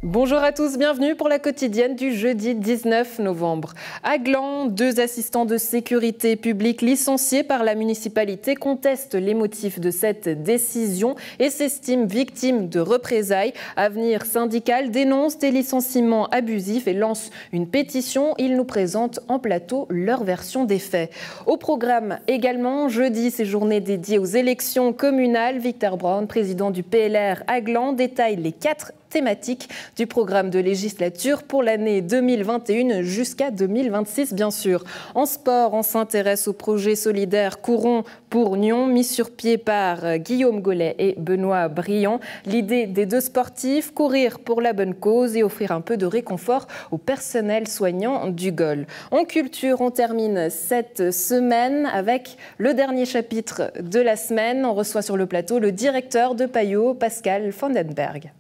Bonjour à tous, bienvenue pour la quotidienne du jeudi 19 novembre. À Gland, 2 assistants de sécurité publique licenciés par la municipalité contestent les motifs de cette décision et s'estiment victimes de représailles. Avenir syndical dénonce des licenciements abusifs et lance une pétition. Ils nous présentent en plateau leur version des faits. Au programme également, jeudi, ces journées dédiées aux élections communales. Victor Brown, président du PLR à Gland, détaille les 4 thématiques du programme de législature pour l'année 2021 jusqu'à 2026, bien sûr. En sport, on s'intéresse au projet solidaire Courons pour Nyon, mis sur pied par Guillaume Gollet et Benoît Briand. L'idée des 2 sportifs, courir pour la bonne cause et offrir un peu de réconfort au personnel soignant du GOL. En culture, on termine cette semaine avec le dernier chapitre de la semaine. On reçoit sur le plateau le directeur de Payot, Pascal Vandenberg.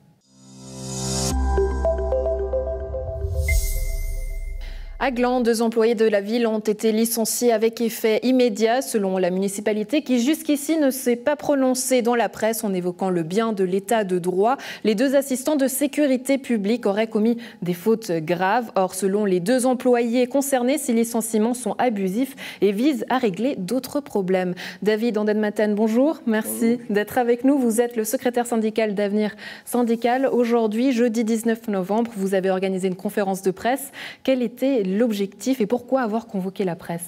À Gland, 2 employés de la ville ont été licenciés avec effet immédiat selon la municipalité qui jusqu'ici ne s'est pas prononcée dans la presse en évoquant le bien de l'état de droit. Les 2 assistants de sécurité publique auraient commis des fautes graves. Or, selon les 2 employés concernés, ces licenciements sont abusifs et visent à régler d'autres problèmes. David Andenmaten, bonjour. Merci d'être avec nous. Vous êtes le secrétaire syndical d'Avenir Syndical. Aujourd'hui, jeudi 19 novembre, vous avez organisé une conférence de presse. Quel était l'objectif et pourquoi avoir convoqué la presse?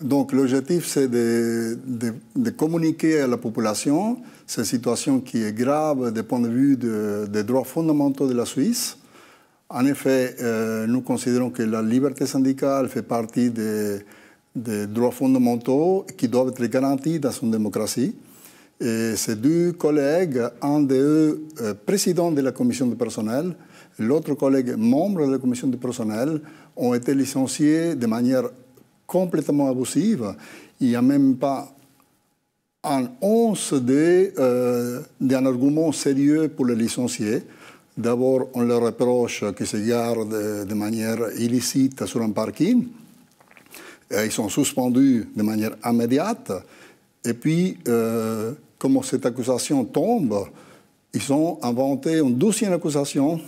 Donc l'objectif, c'est de communiquer à la population cette situation qui est grave du point de vue des droits fondamentaux de la Suisse. En effet, nous considérons que la liberté syndicale fait partie des droits fondamentaux qui doivent être garantis dans une démocratie. Et ces 2 collègues, un d'eux président de la commission du personnel, l'autre collègue membre de la commission du personnel, ont été licenciés de manière complètement abusive. Il n'y a même pas un once d'un argument sérieux pour les licencier. D'abord, on leur reproche qu'ils se gardent de manière illicite sur un parking. Ils sont suspendus de manière immédiate. Et puis, comme cette accusation tombe, ils ont inventé une 12e accusation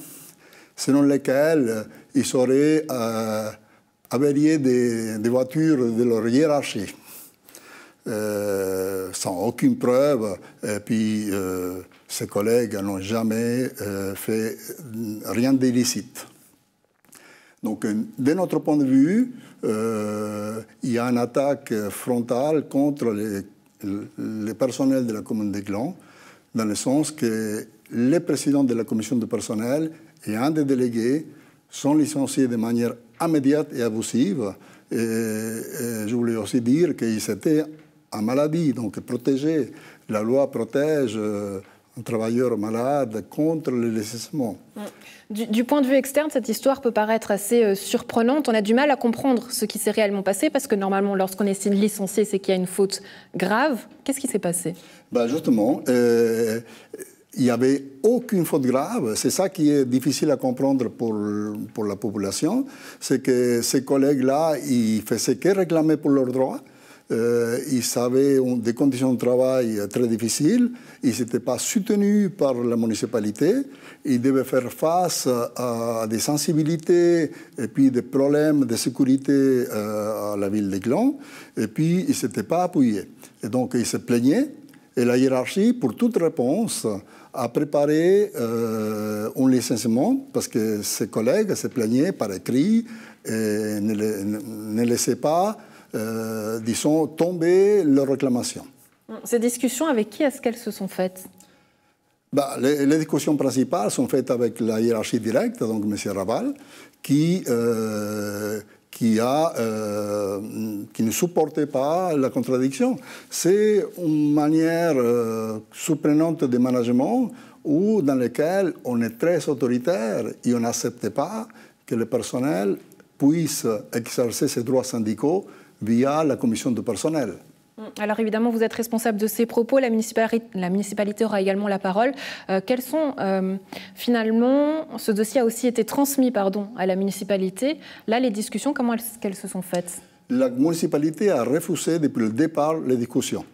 selon laquelle ils seraient avariés des voitures de leur hiérarchie, sans aucune preuve. Et puis, ces collègues n'ont jamais fait rien d'illicite. Donc, de notre point de vue, il y a une attaque frontale contre le personnel de la commune de Gland, dans le sens que le président de la commission de personnel et un des délégués sont licenciés de manière immédiate et abusive. Et je voulais aussi dire qu'ils étaient en maladie, donc protégés. La loi protège un travailleur malade contre le licenciement. Du point de vue externe, cette histoire peut paraître assez surprenante. On a du mal à comprendre ce qui s'est réellement passé parce que normalement, lorsqu'on est licencié, c'est qu'il y a une faute grave. Qu'est-ce qui s'est passé? Justement, il n'y avait aucune faute grave. C'est ça qui est difficile à comprendre pour la population. C'est que ces collègues-là, ils faisaient que réclamer pour leurs droits. Ils avaient des conditions de travail très difficiles. Ils n'étaient pas soutenus par la municipalité. Ils devaient faire face à des sensibilités et puis des problèmes de sécurité à la ville de Gland. Et puis, ils ne s'étaient pas appuyés. Et donc, ils se plaignaient. Et la hiérarchie, pour toute réponse, a préparé un licenciement parce que ses collègues se plaignaient par écrit et ne laissaient pas, disons, tomber leurs réclamations. Ces discussions, avec qui est-ce qu'elles se sont faites? Les discussions principales sont faites avec la hiérarchie directe, donc M. Raval, qui ne supportait pas la contradiction. C'est une manière surprenante de management dans laquelle on est très autoritaire et on n'accepte pas que le personnel puisse exercer ses droits syndicaux via la commission de personnel. Alors évidemment, vous êtes responsable de ces propos. La municipalité aura également la parole. Quels sont finalement, ce dossier a aussi été transmis à la municipalité. Là, les discussions, comment est-ce qu'elles se sont faites? La municipalité a refusé depuis le départ les discussions.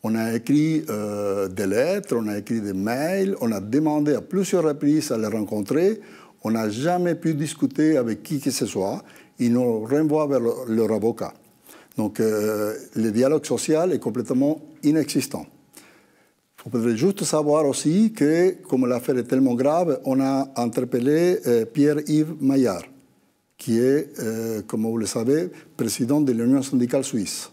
On a écrit des lettres, on a écrit des mails, on a demandé à plusieurs reprises à les rencontrer. On n'a jamais pu discuter avec qui que ce soit. Ils nous renvoient vers leur avocat. Donc, le dialogue social est complètement inexistant. Il faudrait juste savoir aussi que, comme l'affaire est tellement grave, on a interpellé Pierre-Yves Maillard, qui est, comme vous le savez, président de l'Union syndicale suisse,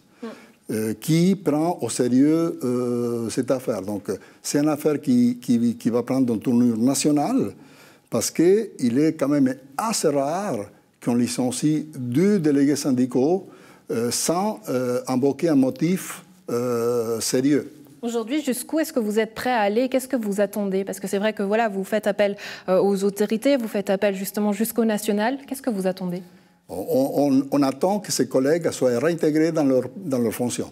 qui prend au sérieux cette affaire. Donc, c'est une affaire qui va prendre une tournure nationale, parce qu'il est quand même assez rare qu'on licencie 2 délégués syndicaux sans invoquer un motif sérieux. Aujourd'hui, jusqu'où est-ce que vous êtes prêt à aller? Qu'est-ce que vous attendez? Parce que c'est vrai que voilà, vous faites appel aux autorités, vous faites appel justement jusqu'au national. Qu'est-ce que vous attendez? On attend que ces collègues soient réintégrés dans leur fonction.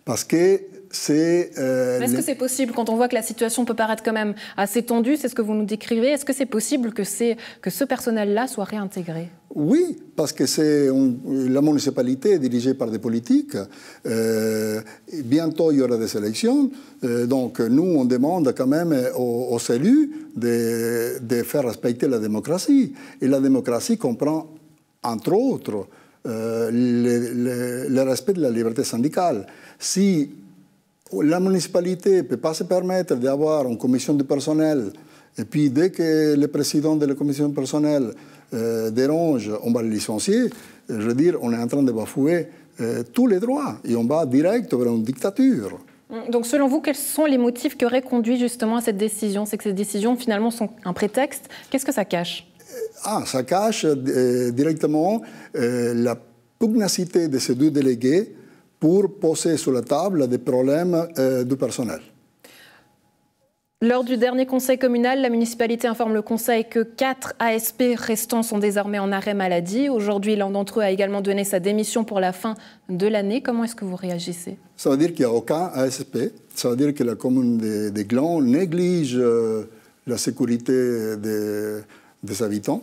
Parce que c'est... Est-ce que c'est possible, quand on voit que la situation peut paraître quand même assez tendue, c'est ce que vous nous décrivez, est-ce que c'est possible que ce personnel-là soit réintégré? Oui, parce que la municipalité est dirigée par des politiques. Bientôt, il y aura des élections. Donc, nous, on demande quand même aux élus de faire respecter la démocratie. Et la démocratie comprend, entre autres, le respect de la liberté syndicale. Si la municipalité ne peut pas se permettre d'avoir une commission de personnel, et puis dès que le président de la commission de personnel dérange, on va le licencier, je veux dire, on est en train de bafouer tous les droits et on va direct vers une dictature. Donc selon vous, quels sont les motifs qui auraient conduit justement à cette décision? C'est que ces décisions finalement sont un prétexte. Qu'est-ce que ça cache? Ça cache directement la pugnacité de ces 2 délégués pour poser sur la table des problèmes du personnel. Lors du dernier conseil communal, la municipalité informe le conseil que 4 ASP restants sont désormais en arrêt maladie. Aujourd'hui, l'un d'entre eux a également donné sa démission pour la fin de l'année. Comment est-ce que vous réagissez? Ça veut dire qu'il n'y a aucun ASP. Ça veut dire que la commune des Glands néglige la sécurité des habitants.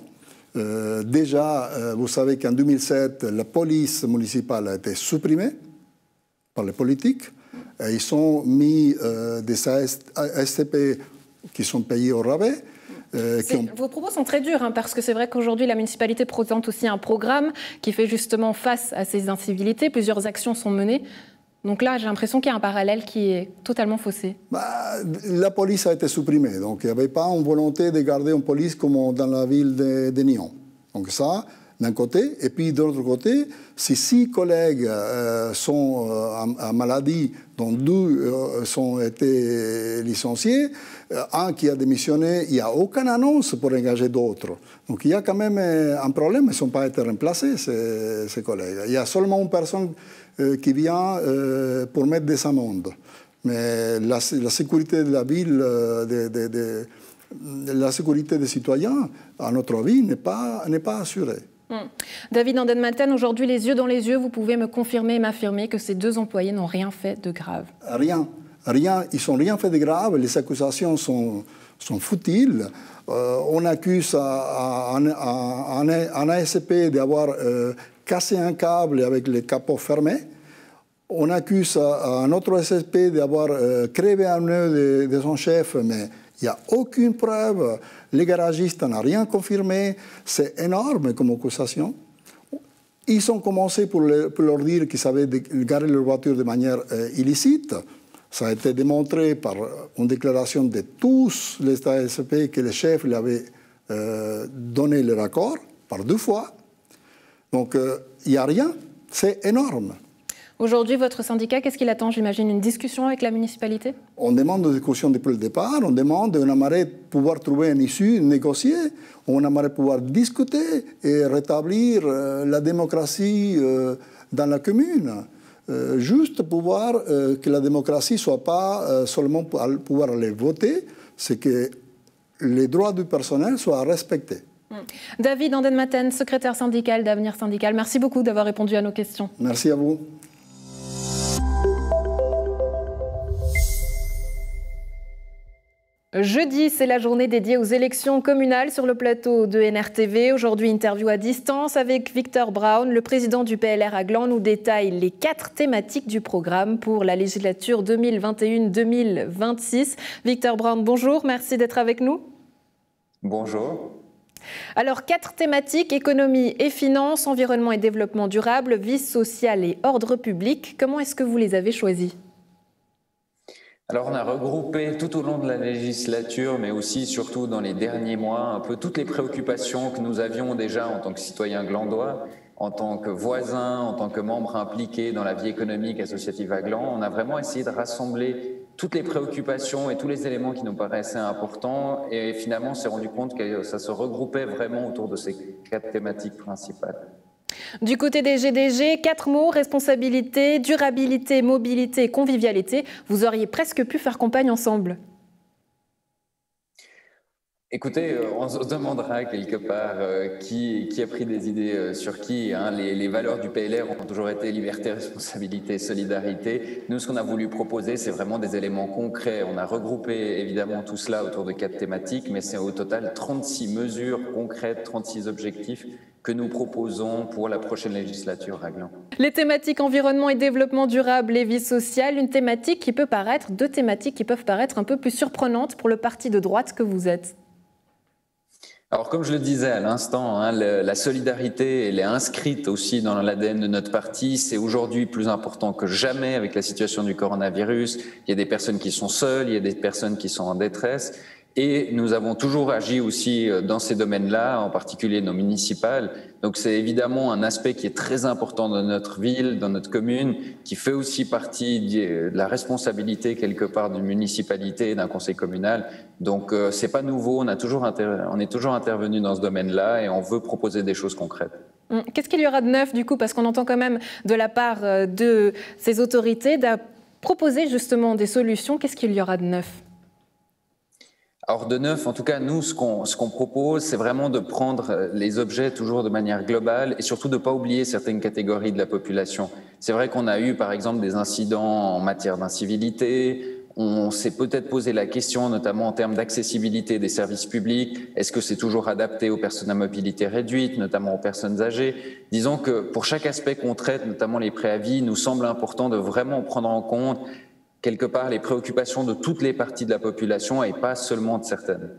Déjà, vous savez qu'en 2007, la police municipale a été supprimée par les politiques. Et ils ont mis des ASP qui sont payés au rabais. Vos propos sont très durs, parce que c'est vrai qu'aujourd'hui, la municipalité présente aussi un programme qui fait justement face à ces incivilités. Plusieurs actions sont menées. Donc là, j'ai l'impression qu'il y a un parallèle qui est totalement faussé. La police a été supprimée. Donc il n'y avait pas une volonté de garder une police comme dans la ville de Nyon. Donc ça, d'un côté. Et puis, de l'autre côté, si 6 collègues sont en maladie, dont 2 ont été licenciés, un qui a démissionné, il n'y a aucune annonce pour engager d'autres. Donc, il y a quand même un problème. Ils ne sont pas été remplacés, ces collègues. Il y a seulement une personne qui vient pour mettre des amendes. Mais la sécurité de la ville, la sécurité des citoyens, à notre avis, n'est pas assurée. David Andermatten, aujourd'hui, les yeux dans les yeux, vous pouvez me confirmer et m'affirmer que ces 2 employés n'ont rien fait de grave? Rien. Ils n'ont rien fait de grave. Les accusations sont futiles. On accuse un ASP d'avoir cassé un câble avec les capots fermés. On accuse un autre ASP d'avoir crevé un œil de son chef, mais il n'y a aucune preuve. Les garagistes n'ont rien confirmé. C'est énorme comme accusation. Ils ont commencé pour leur dire qu'ils savaient garer leur voiture de manière illicite. Ça a été démontré par une déclaration de tous les ASP que le chef lui avait donné leur accord par 2 fois. Donc, il n'y a rien. C'est énorme. Aujourd'hui, votre syndicat, qu'est-ce qu'il attend? J'imagine une discussion avec la municipalité? On demande une discussion depuis le départ, on demande, on aimerait pouvoir trouver une issue, négocier, on aimerait pouvoir discuter et rétablir la démocratie dans la commune. Juste pouvoir que la démocratie ne soit pas seulement pour pouvoir aller voter, c'est que les droits du personnel soient respectés. David Andermatten, secrétaire syndical d'Avenir Syndical, merci beaucoup d'avoir répondu à nos questions. Merci à vous. Jeudi, c'est la journée dédiée aux élections communales sur le plateau de NRTV. Aujourd'hui, interview à distance avec Victor Brown, le président du PLR à Gland, nous détaille les 4 thématiques du programme pour la législature 2021-2026. Victor Brown, bonjour, merci d'être avec nous. Bonjour. Alors, 4 thématiques, économie et finances, environnement et développement durable, vie sociale et ordre public. Comment est-ce que vous les avez choisis ? Alors, on a regroupé tout au long de la législature, mais aussi surtout dans les derniers mois, un peu toutes les préoccupations que nous avions déjà en tant que citoyens glandois, en tant que voisins, en tant que membres impliqués dans la vie économique associative à Gland. On a vraiment essayé de rassembler toutes les préoccupations et tous les éléments qui nous paraissaient importants, et finalement on s'est rendu compte que ça se regroupait vraiment autour de ces 4 thématiques principales. Du côté des GDG, 4 mots, responsabilité, durabilité, mobilité, convivialité. Vous auriez presque pu faire campagne ensemble. Écoutez, on se demandera quelque part qui a pris des idées sur qui. Hein. Les valeurs du PLR ont toujours été liberté, responsabilité, solidarité. Nous, ce qu'on a voulu proposer, c'est vraiment des éléments concrets. On a regroupé évidemment tout cela autour de 4 thématiques, mais c'est au total 36 mesures concrètes, 36 objectifs que nous proposons pour la prochaine législature à Gland. Les thématiques environnement et développement durable et vie sociale, deux thématiques qui peuvent paraître un peu plus surprenantes pour le parti de droite que vous êtes. Alors, comme je le disais à l'instant, hein, la solidarité, elle est inscrite aussi dans l'ADN de notre parti. C'est aujourd'hui plus important que jamais avec la situation du coronavirus. Il y a des personnes qui sont seules, il y a des personnes qui sont en détresse. Et nous avons toujours agi aussi dans ces domaines-là, en particulier nos municipales. Donc c'est évidemment un aspect qui est très important dans notre ville, dans notre commune, qui fait aussi partie de la responsabilité quelque part d'une municipalité et d'un conseil communal. Donc c'est pas nouveau, on est toujours intervenu dans ce domaine-là et on veut proposer des choses concrètes. Qu'est-ce qu'il y aura de neuf du coup, parce qu'on entend quand même de la part de ces autorités de proposer justement des solutions. Qu'est-ce qu'il y aura de neuf ? Alors de neuf, en tout cas, nous, ce qu'on propose, c'est vraiment de prendre les objets toujours de manière globale et surtout de ne pas oublier certaines catégories de la population. C'est vrai qu'on a eu, par exemple, des incidents en matière d'incivilité. On s'est peut-être posé la question, notamment en termes d'accessibilité des services publics. Est-ce que c'est toujours adapté aux personnes à mobilité réduite, notamment aux personnes âgées? Disons que pour chaque aspect qu'on traite, notamment les préavis, nous semble important de vraiment prendre en compte quelque part les préoccupations de toutes les parties de la population et pas seulement de certaines.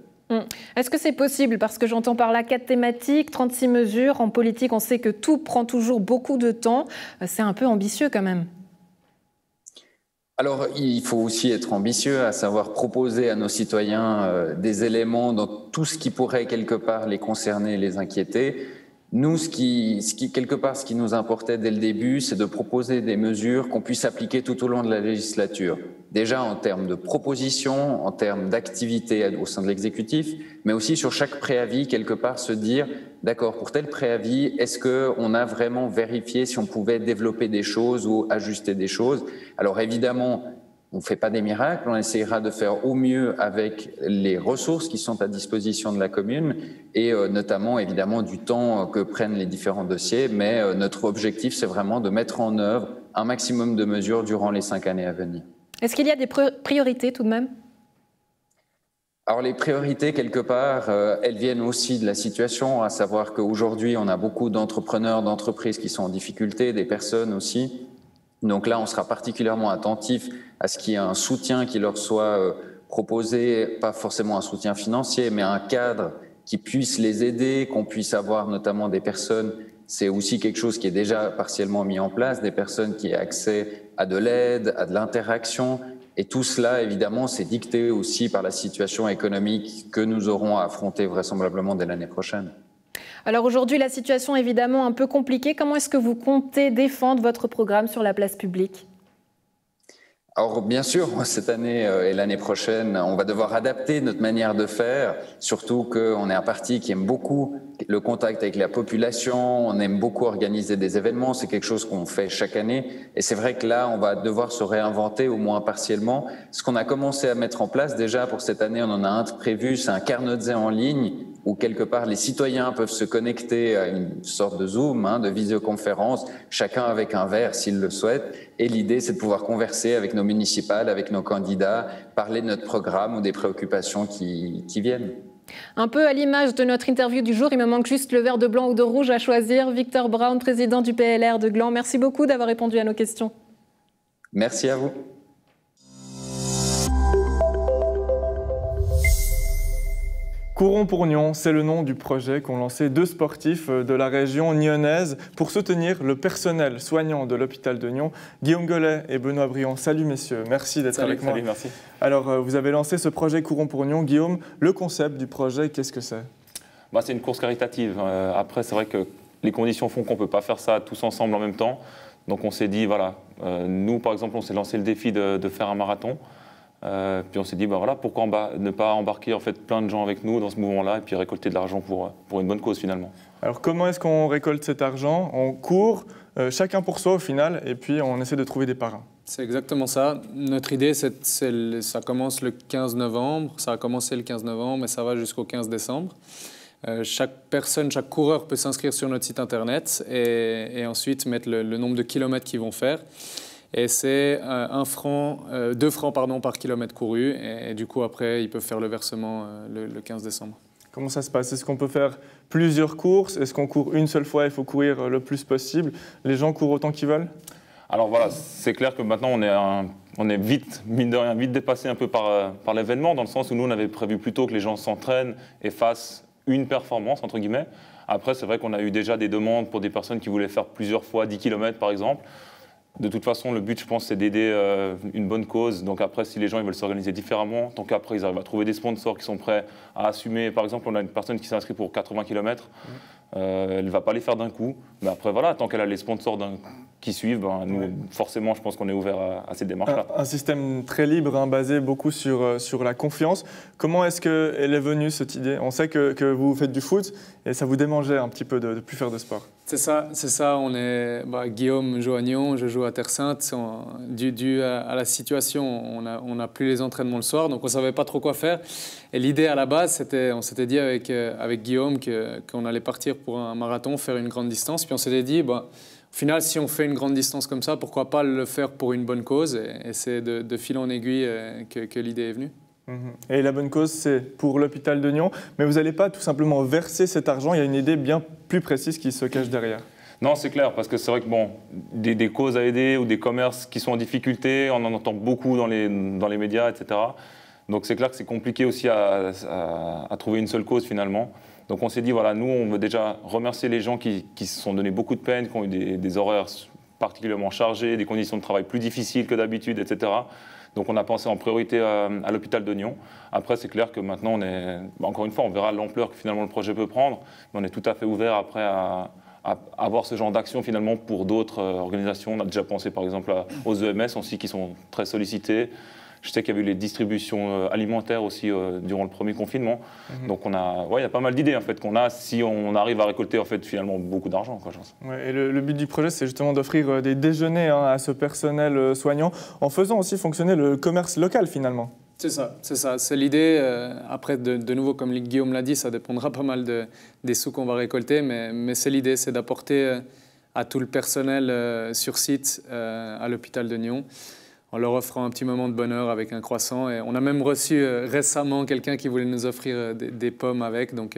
Est-ce que c'est possible? Parce que j'entends par là 4 thématiques, 36 mesures. En politique, on sait que tout prend toujours beaucoup de temps. C'est un peu ambitieux quand même. Alors, il faut aussi être ambitieux, à savoir proposer à nos citoyens des éléments dans tout ce qui pourrait quelque part les concerner et les inquiéter. Nous, ce qui nous importait dès le début, c'est de proposer des mesures qu'on puisse appliquer tout au long de la législature. Déjà en termes de propositions, en termes d'activités au sein de l'exécutif, mais aussi sur chaque préavis, quelque part se dire, d'accord, pour tel préavis, est-ce qu'on a vraiment vérifié si on pouvait développer des choses ou ajuster des choses? Alors évidemment, on ne fait pas des miracles, on essaiera de faire au mieux avec les ressources qui sont à disposition de la commune et notamment évidemment du temps que prennent les différents dossiers, mais notre objectif c'est vraiment de mettre en œuvre un maximum de mesures durant les 5 années à venir. Est-ce qu'il y a des priorités tout de même ? Alors les priorités, quelque part, elles viennent aussi de la situation, à savoir qu'aujourd'hui on a beaucoup d'entrepreneurs, d'entreprises qui sont en difficulté, des personnes aussi. Donc là, on sera particulièrement attentif à ce qu'il y ait un soutien qui leur soit proposé, pas forcément un soutien financier, mais un cadre qui puisse les aider, qu'on puisse avoir notamment des personnes, c'est aussi quelque chose qui est déjà partiellement mis en place, des personnes qui aient accès à de l'aide, à de l'interaction. Et tout cela, évidemment, c'est dicté aussi par la situation économique que nous aurons à affronter vraisemblablement dès l'année prochaine. Alors aujourd'hui, la situation est évidemment un peu compliquée. Comment est-ce que vous comptez défendre votre programme sur la place publique ? Alors bien sûr, cette année et l'année prochaine, on va devoir adapter notre manière de faire, surtout qu'on est un parti qui aime beaucoup le contact avec la population, on aime beaucoup organiser des événements, c'est quelque chose qu'on fait chaque année. Et c'est vrai que là, on va devoir se réinventer, au moins partiellement. Ce qu'on a commencé à mettre en place déjà pour cette année, on en a un prévu, c'est un carnet en ligne où quelque part les citoyens peuvent se connecter à une sorte de Zoom, de visioconférence, chacun avec un verre s'il le souhaite. Et l'idée, c'est de pouvoir converser avec nos municipales, avec nos candidats, parler de notre programme ou des préoccupations qui viennent. Un peu à l'image de notre interview du jour, il me manque juste le verre de blanc ou de rouge à choisir. Victor Brown, président du PLR de Gland, merci beaucoup d'avoir répondu à nos questions. Merci à vous. Courons pour Nyon, c'est le nom du projet qu'ont lancé 2 sportifs de la région nyonnaise pour soutenir le personnel soignant de l'hôpital de Nyon. Guillaume Gollet et Benoît Briand, salut messieurs, merci d'être avec moi. Salut, merci. Alors, vous avez lancé ce projet Courons pour Nyon. Guillaume, le concept du projet, qu'est-ce que c'est? C'est une course caritative. Après, c'est vrai que les conditions font qu'on ne peut pas faire ça tous ensemble en même temps. Donc on s'est dit, voilà, nous par exemple, on s'est lancé le défi de faire un marathon. Puis on s'est dit, voilà, pourquoi ne pas embarquer en fait plein de gens avec nous dans ce mouvement-là et puis récolter de l'argent pour une bonne cause finalement. Alors comment est-ce qu'on récolte cet argent? On court, chacun pour soi au final, et puis on essaie de trouver des parrains. C'est exactement ça. Notre idée, ça commence le 15 novembre, ça a commencé le 15 novembre et ça va jusqu'au 15 décembre. Chaque coureur peut s'inscrire sur notre site internet et ensuite mettre le nombre de kilomètres qu'ils vont faire. Et c'est 2 francs par kilomètre couru. Et du coup, après, ils peuvent faire le versement le 15 décembre. Comment ça se passe? Est-ce qu'on peut faire plusieurs courses? Est-ce qu'on court une seule fois? Il faut courir le plus possible. Les gens courent autant qu'ils veulent? Alors voilà, c'est clair que maintenant, on est vite, mine de rien, vite dépassé un peu par l'événement, dans le sens où nous, on avait prévu plutôt que les gens s'entraînent et fassent une performance, entre guillemets. Après, c'est vrai qu'on a eu déjà des demandes pour des personnes qui voulaient faire plusieurs fois 10 km, par exemple. De toute façon, le but, je pense, c'est d'aider une bonne cause. Donc après, si les gens ils veulent s'organiser différemment, tant qu'après, ils arrivent à trouver des sponsors qui sont prêts à assumer. Par exemple, on a une personne qui s'est inscrite pour 80 km. Elle ne va pas les faire d'un coup. Mais après, voilà, tant qu'elle a les sponsors qui suivent, nous, forcément, je pense qu'on est ouvert à cette démarche-là. Un système très libre, basé beaucoup sur la confiance. Comment est-ce qu'elle est venue, cette idée? On sait que vous faites du foot et ça vous démangeait un petit peu de ne plus faire de sport. C'est ça. Guillaume joue à Nyon, je joue à Terre-Sainte. Dû à la situation, on n'a plus les entraînements le soir, donc on ne savait pas trop quoi faire. Et l'idée à la base, on s'était dit avec Guillaume qu'on allait partir pour un marathon, faire une grande distance. Puis on s'était dit, au final, si on fait une grande distance comme ça, pourquoi pas le faire pour une bonne cause? Et c'est de fil en aiguille que l'idée est venue. Et la bonne cause, c'est pour l'hôpital de Nyon. Mais vous n'allez pas tout simplement verser cet argent, il y a une idée bien plus précise qui se cache derrière. Non, c'est clair, parce que c'est vrai que des causes à aider ou des commerces qui sont en difficulté, on en entend beaucoup dans les médias, etc. Donc c'est clair que c'est compliqué aussi à trouver une seule cause finalement. Donc on s'est dit, voilà, nous, on veut déjà remercier les gens qui se sont donné beaucoup de peine, qui ont eu des horaires particulièrement chargés, des conditions de travail plus difficiles que d'habitude, etc. Donc on a pensé en priorité à l'hôpital de Nyon. Après, c'est clair que maintenant, encore une fois, on verra l'ampleur que finalement le projet peut prendre, mais on est tout à fait ouvert après à avoir ce genre d'action finalement pour d'autres organisations. On a déjà pensé par exemple aux EMS aussi qui sont très sollicités. Je sais qu'il y avait eu les distributions alimentaires aussi durant le premier confinement. Donc il y a pas mal d'idées en fait qu'on a si on arrive à récolter en fait finalement beaucoup d'argent. Et le but du projet, c'est justement d'offrir des déjeuners à ce personnel soignant en faisant aussi fonctionner le commerce local finalement. C'est ça. C'est l'idée. Après, de nouveau, comme Guillaume l'a dit, ça dépendra pas mal des sous qu'on va récolter, mais c'est l'idée, c'est d'apporter à tout le personnel sur site à l'hôpital de Nyon, en leur offrant un petit moment de bonheur avec un croissant. Et on a même reçu récemment quelqu'un qui voulait nous offrir des pommes avec, donc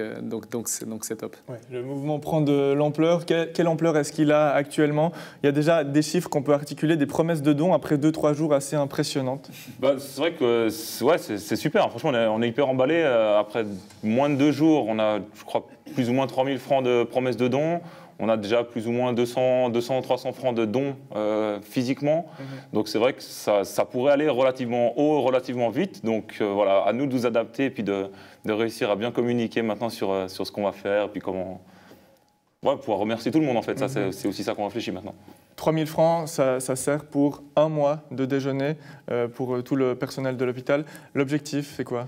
c'est top. Ouais, le mouvement prend de l'ampleur. Quelle ampleur est-ce qu'il a actuellement? Il y a déjà des chiffres qu'on peut articuler, des promesses de dons après 2-3 jours assez impressionnantes. C'est vrai que c'est super. Franchement, on est hyper emballé. Après moins de 2 jours, on a, je crois, plus ou moins 3 000 francs de promesses de dons. On a déjà plus ou moins 200-300 francs de dons physiquement. Donc c'est vrai que ça pourrait aller relativement haut, relativement vite. Donc voilà, à nous de nous adapter et puis de réussir à bien communiquer maintenant sur ce qu'on va faire. Puis comment pouvoir remercier tout le monde en fait. Ça, c'est aussi ça qu'on réfléchit maintenant. 3 000 francs, ça sert pour 1 mois de déjeuner pour tout le personnel de l'hôpital. L'objectif, c'est quoi ?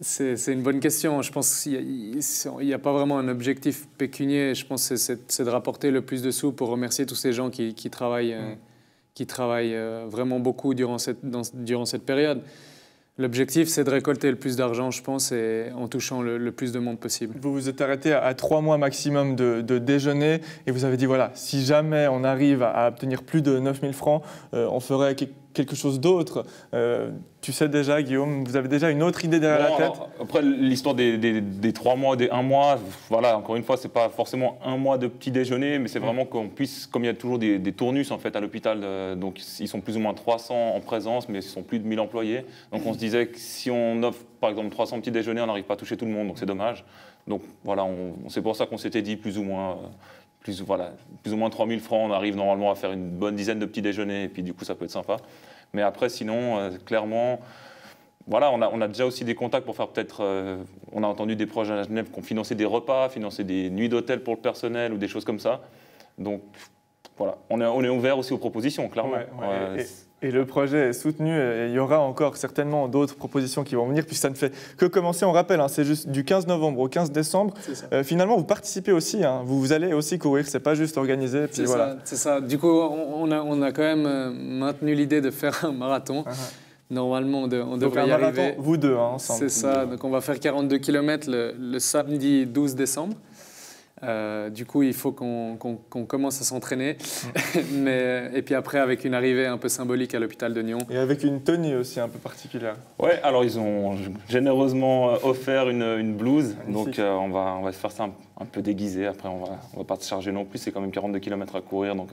C'est une bonne question. Je pense qu'il n'y a pas vraiment un objectif pécunier. Je pense que c'est de rapporter le plus de sous pour remercier tous ces gens qui travaillent vraiment beaucoup durant cette période. L'objectif, c'est de récolter le plus d'argent, je pense, et en touchant le plus de monde possible. Vous vous êtes arrêté à 3 mois maximum de déjeuner et vous avez dit, voilà, si jamais on arrive à obtenir plus de 9 000 francs, on ferait quelque chose d'autre. Tu sais déjà, Guillaume, vous avez déjà une autre idée derrière la tête? Alors, après, l'histoire des 3 mois, des 1 mois, voilà, encore une fois, c'est pas forcément 1 mois de petit déjeuner, mais c'est vraiment qu'on puisse, comme il y a toujours des tournus en fait à l'hôpital, donc ils sont plus ou moins 300 en présence, mais ils sont plus de 1000 employés. Donc on se disait que si on offre par exemple 300 petits déjeuners, on n'arrive pas à toucher tout le monde, donc c'est dommage. Donc voilà, c'est pour ça qu'on s'était dit plus ou moins 3 000 francs, on arrive normalement à faire une bonne dizaine de petits déjeuners, et puis du coup ça peut être sympa. Mais après, sinon, clairement, voilà, on a déjà aussi des contacts pour faire peut-être... on a entendu des projets à Genève qui ont financé des repas, financé des nuits d'hôtel pour le personnel ou des choses comme ça. Donc, voilà, on est ouvert aussi aux propositions, clairement. Et le projet est soutenu et il y aura encore certainement d'autres propositions qui vont venir, puisque ça ne fait que commencer. On rappelle, c'est juste du 15 novembre au 15 décembre. Finalement, vous participez aussi, vous allez aussi courir, c'est pas juste organisé. C'est ça. Du coup, on a quand même maintenu l'idée de faire un marathon. Normalement, on devrait y arriver. Vous deux, ensemble. C'est ça. Donc, on va faire 42 km le samedi 12 décembre. Du coup, il faut qu'on commence à s'entraîner. Et puis après, avec une arrivée un peu symbolique à l'hôpital de Nyon. Et avec une tenue aussi un peu particulière. Ouais, alors ils ont généreusement offert une blouse. Magnifique. Donc on va se faire ça un peu déguisé. Après, on va pas se charger non plus. C'est quand même 42 km à courir. Donc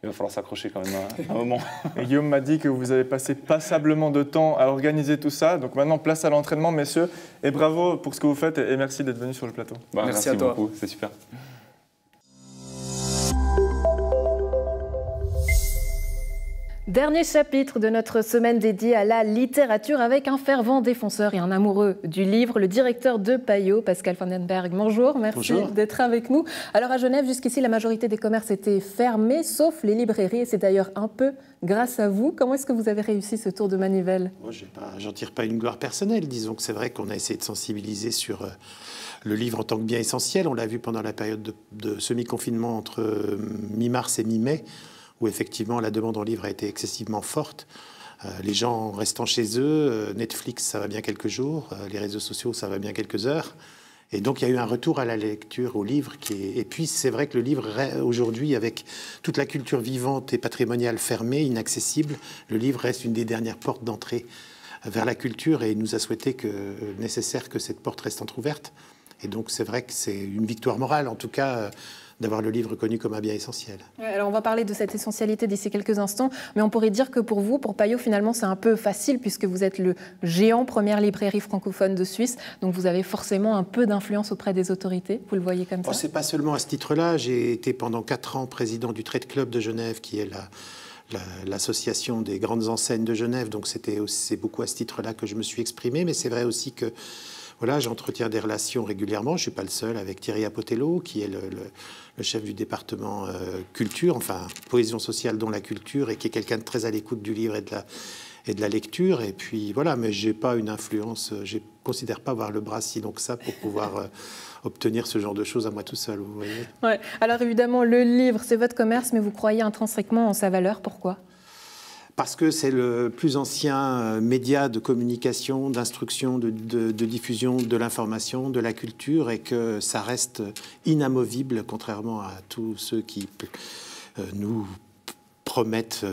il va falloir s'accrocher quand même un moment. Et Guillaume m'a dit que vous avez passé passablement de temps à organiser tout ça. Donc maintenant, place à l'entraînement, messieurs. Et bravo pour ce que vous faites et merci d'être venu sur le plateau. Merci à toi. Beaucoup, c'est super. Dernier chapitre de notre semaine dédiée à la littérature avec un fervent défenseur et un amoureux du livre, le directeur de Payot, Pascal Vandenberg. Bonjour, merci d'être avec nous. Alors à Genève, jusqu'ici, la majorité des commerces étaient fermés, sauf les librairies, et c'est d'ailleurs un peu grâce à vous. Comment est-ce que vous avez réussi ce tour de manivelle? Moi, j'en tire pas une gloire personnelle. Disons que c'est vrai qu'on a essayé de sensibiliser sur le livre en tant que bien essentiel. On l'a vu pendant la période de semi-confinement entre mi-mars et mi-mai, où effectivement la demande en livres a été excessivement forte. Les gens restant chez eux, Netflix, ça va bien quelques jours, les réseaux sociaux, ça va bien quelques heures. Et donc, il y a eu un retour à la lecture, au livre. Et puis, c'est vrai que le livre, aujourd'hui, avec toute la culture vivante et patrimoniale fermée, inaccessible, le livre reste une des dernières portes d'entrée vers la culture et il nous a souhaité nécessaire que cette porte reste entrouverte. Et donc, c'est vrai que c'est une victoire morale, en tout cas, d'avoir le livre connu comme un bien essentiel. Alors on va parler de cette essentialité d'ici quelques instants, mais on pourrait dire que pour vous, pour Payot, finalement, c'est un peu facile puisque vous êtes le géant première librairie francophone de Suisse, donc vous avez forcément un peu d'influence auprès des autorités, vous le voyez comme ça? C'est pas seulement à ce titre-là, j'ai été pendant 4 ans président du Trade Club de Genève, qui est l'association des grandes enseignes de Genève, donc c'est beaucoup à ce titre-là que je me suis exprimé, mais c'est vrai aussi que voilà, j'entretiens des relations régulièrement. Je ne suis pas le seul avec Thierry Apotello, qui est le chef du département culture, enfin cohésion sociale dont la culture, et qui est quelqu'un de très à l'écoute du livre et de la lecture. Et puis voilà, mais je n'ai pas une influence, je ne considère pas avoir le bras si long que ça pour pouvoir obtenir ce genre de choses à moi tout seul, vous voyez. Ouais. Alors évidemment, le livre, c'est votre commerce, mais vous croyez intrinsèquement en sa valeur. Pourquoi ? Parce que c'est le plus ancien média de communication, d'instruction, de diffusion de l'information, de la culture, et que ça reste inamovible, contrairement à tous ceux qui nous promettent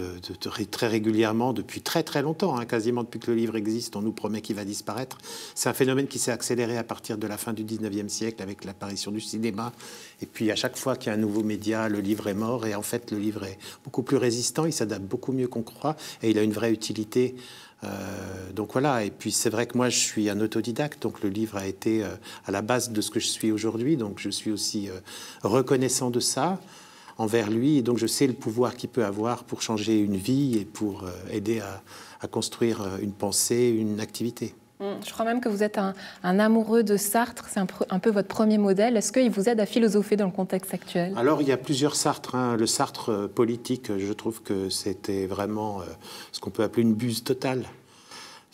très régulièrement, depuis très très longtemps, quasiment depuis que le livre existe, on nous promet qu'il va disparaître. C'est un phénomène qui s'est accéléré à partir de la fin du 19e siècle avec l'apparition du cinéma. Et puis à chaque fois qu'il y a un nouveau média, le livre est mort. Et en fait, le livre est beaucoup plus résistant, il s'adapte beaucoup mieux qu'on croit et il a une vraie utilité. Donc voilà, et puis c'est vrai que moi je suis un autodidacte, donc le livre a été à la base de ce que je suis aujourd'hui, donc je suis aussi reconnaissant de ça envers lui, et donc je sais le pouvoir qu'il peut avoir pour changer une vie et pour aider à construire une pensée, une activité. Je crois même que vous êtes un amoureux de Sartre, c'est un peu votre premier modèle. Est-ce qu'il vous aide à philosopher dans le contexte actuel ? Alors il y a plusieurs Sartres. Le Sartre politique, je trouve que c'était vraiment ce qu'on peut appeler une buse totale.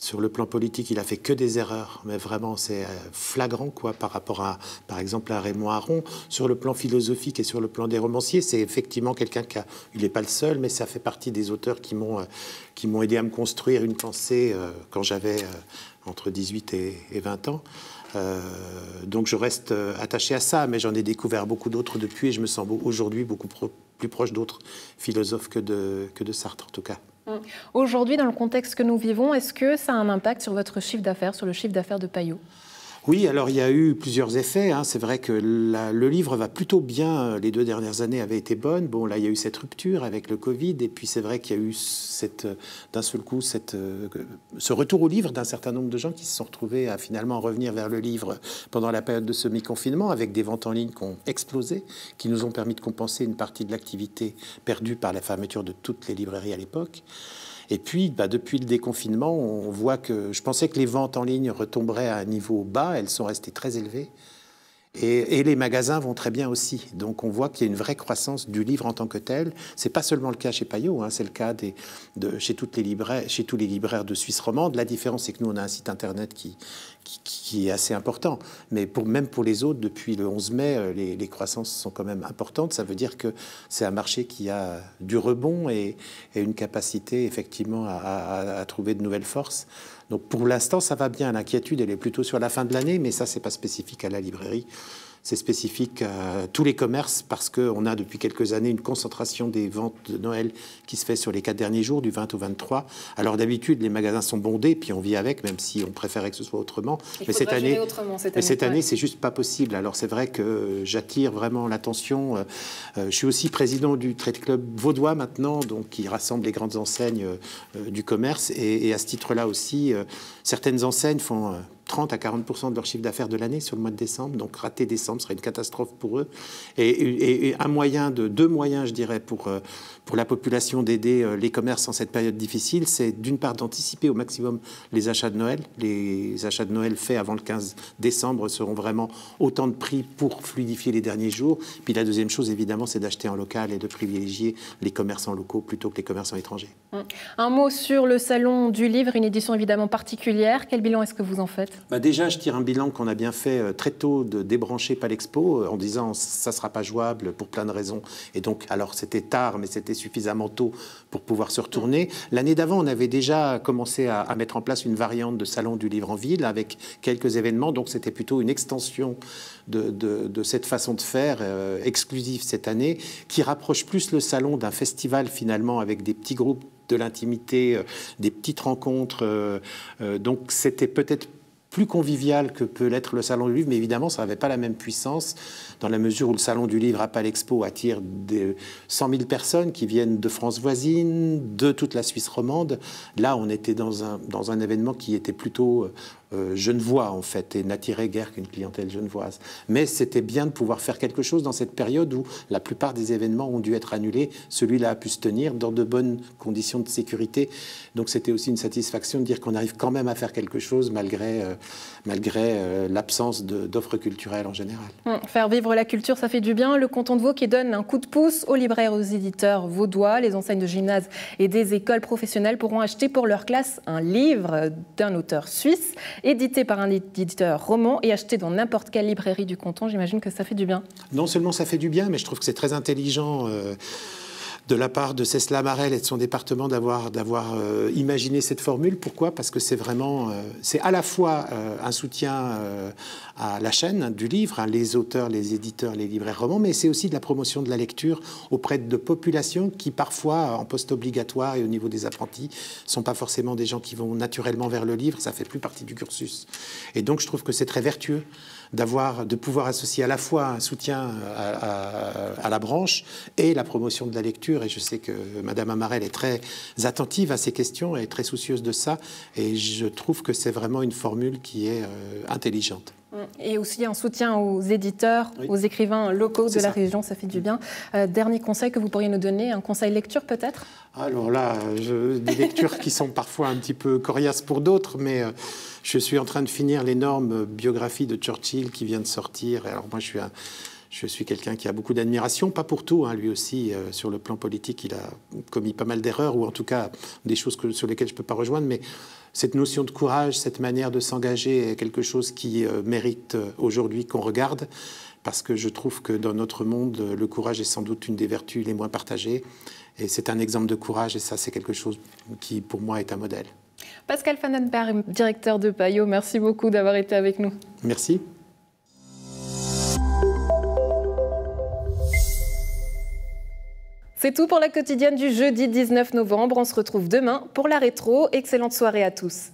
Sur le plan politique, il a fait que des erreurs, mais vraiment c'est flagrant quoi, par rapport à, par exemple, à Raymond Aron. Sur le plan philosophique et sur le plan des romanciers, c'est effectivement quelqu'un il n'est pas le seul, mais ça fait partie des auteurs qui m'ont aidé à me construire une pensée quand j'avais entre 18 et 20 ans. Donc je reste attaché à ça, mais j'en ai découvert beaucoup d'autres depuis et je me sens aujourd'hui beaucoup plus proche d'autres philosophes que de Sartre en tout cas. Aujourd'hui, dans le contexte que nous vivons, est-ce que ça a un impact sur votre chiffre d'affaires, sur le chiffre d'affaires de Payot ? Oui, alors il y a eu plusieurs effets. C'est vrai que le livre va plutôt bien. Les 2 dernières années avaient été bonnes. Bon, là, il y a eu cette rupture avec le Covid. Et puis, c'est vrai qu'il y a eu d'un seul coup ce retour au livre d'un certain nombre de gens qui se sont retrouvés à finalement revenir vers le livre pendant la période de semi-confinement, avec des ventes en ligne qui ont explosé, qui nous ont permis de compenser une partie de l'activité perdue par la fermeture de toutes les librairies à l'époque. Et puis, depuis le déconfinement, on voit que je pensais que les ventes en ligne retomberaient à un niveau bas. Elles sont restées très élevées. Et les magasins vont très bien aussi. Donc on voit qu'il y a une vraie croissance du livre en tant que tel. C'est pas seulement le cas chez Payot, c'est le cas chez tous les libraires de Suisse romande. La différence, c'est que nous, on a un site internet qui est assez important. Mais même pour les autres, depuis le 11 mai, les croissances sont quand même importantes. Ça veut dire que c'est un marché qui a du rebond et une capacité effectivement à trouver de nouvelles forces. Donc pour l'instant, ça va bien. L'inquiétude, elle est plutôt sur la fin de l'année, mais ça, c'est pas spécifique à la librairie. C'est spécifique à tous les commerces parce qu'on a depuis quelques années une concentration des ventes de Noël qui se fait sur les 4 derniers jours, du 20 au 23. Alors d'habitude, les magasins sont bondés, puis on vit avec, même si on préférait que ce soit autrement. Mais cette année, c'est juste pas possible. Alors c'est vrai que j'attire vraiment l'attention. Je suis aussi président du Trade Club vaudois maintenant, donc qui rassemble les grandes enseignes du commerce. Et à ce titre-là aussi, certaines enseignes font 30 à 40% de leur chiffre d'affaires de l'année sur le mois de décembre. Donc rater décembre serait une catastrophe pour eux. Et deux moyens, je dirais, pour la population d'aider les commerces en cette période difficile, c'est d'une part d'anticiper au maximum les achats de Noël. Les achats de Noël faits avant le 15 décembre seront vraiment autant de prix pour fluidifier les derniers jours. Puis la deuxième chose, évidemment, c'est d'acheter en local et de privilégier les commerçants locaux plutôt que les commerçants étrangers. Un mot sur le Salon du Livre, une édition évidemment particulière. Quel bilan est-ce que vous en faites ? Déjà, je tire un bilan qu'on a bien fait très tôt de débrancher Palexpo en disant ça ne sera pas jouable pour plein de raisons. Et donc, alors c'était tard, mais c'était suffisamment tôt pour pouvoir se retourner. L'année d'avant, on avait déjà commencé à mettre en place une variante de Salon du Livre en ville avec quelques événements. Donc, c'était plutôt une extension de cette façon de faire exclusive cette année qui rapproche plus le salon d'un festival finalement avec des petits groupes, de l'intimité, des petites rencontres. Donc, c'était peut-être plus convivial que peut l'être le Salon du Livre, mais évidemment, ça n'avait pas la même puissance dans la mesure où le Salon du Livre à Palexpo attire des 100 000 personnes qui viennent de France voisine, de toute la Suisse romande. Là, on était dans un événement qui était plutôt genevois, en fait, et n'attirait guère qu'une clientèle genevoise. Mais c'était bien de pouvoir faire quelque chose dans cette période où la plupart des événements ont dû être annulés. Celui-là a pu se tenir dans de bonnes conditions de sécurité. Donc, c'était aussi une satisfaction de dire qu'on arrive quand même à faire quelque chose malgré l'absence d'offres culturelles en général. Faire vivre la culture, ça fait du bien. Le canton de Vaud qui donne un coup de pouce aux libraires et aux éditeurs vaudois. Les enseignes de gymnase et des écoles professionnelles pourront acheter pour leur classe un livre d'un auteur suisse, édité par un éditeur roman et acheté dans n'importe quelle librairie du canton. J'imagine que ça fait du bien. Non seulement ça fait du bien, mais je trouve que c'est très intelligent de la part de Cécile Marel et de son département d'avoir imaginé cette formule. Pourquoi ? Parce que c'est vraiment, c'est à la fois un soutien à la chaîne du livre, les auteurs, les éditeurs, les libraires romans, mais c'est aussi de la promotion de la lecture auprès de populations qui parfois, en post-obligatoire et au niveau des apprentis, sont pas forcément des gens qui vont naturellement vers le livre. Ça fait plus partie du cursus. Et donc je trouve que c'est très vertueux de pouvoir associer à la fois un soutien à la branche et la promotion de la lecture. Et je sais que Madame Amarel est très attentive à ces questions, elle est très soucieuse de ça. Et je trouve que c'est vraiment une formule qui est intelligente. Et aussi un soutien aux éditeurs, aux écrivains locaux de la région, ça fait du bien. Dernier conseil que vous pourriez nous donner, un conseil lecture peut-être ? Alors là, des lectures qui sont parfois un petit peu coriaces pour d'autres, mais je suis en train de finir l'énorme biographie de Churchill qui vient de sortir. Alors moi, je Je suis quelqu'un qui a beaucoup d'admiration, pas pour tout, hein, lui aussi, sur le plan politique, il a commis pas mal d'erreurs, ou en tout cas des choses sur lesquelles je ne peux pas rejoindre, mais cette notion de courage, cette manière de s'engager est quelque chose qui mérite aujourd'hui qu'on regarde, parce que je trouve que dans notre monde, le courage est sans doute une des vertus les moins partagées, et c'est un exemple de courage, et ça c'est quelque chose qui pour moi est un modèle. Pascal Vandenberg, directeur de Payot, merci beaucoup d'avoir été avec nous. Merci. C'est tout pour la quotidienne du jeudi 19 novembre. On se retrouve demain pour la rétro. Excellente soirée à tous.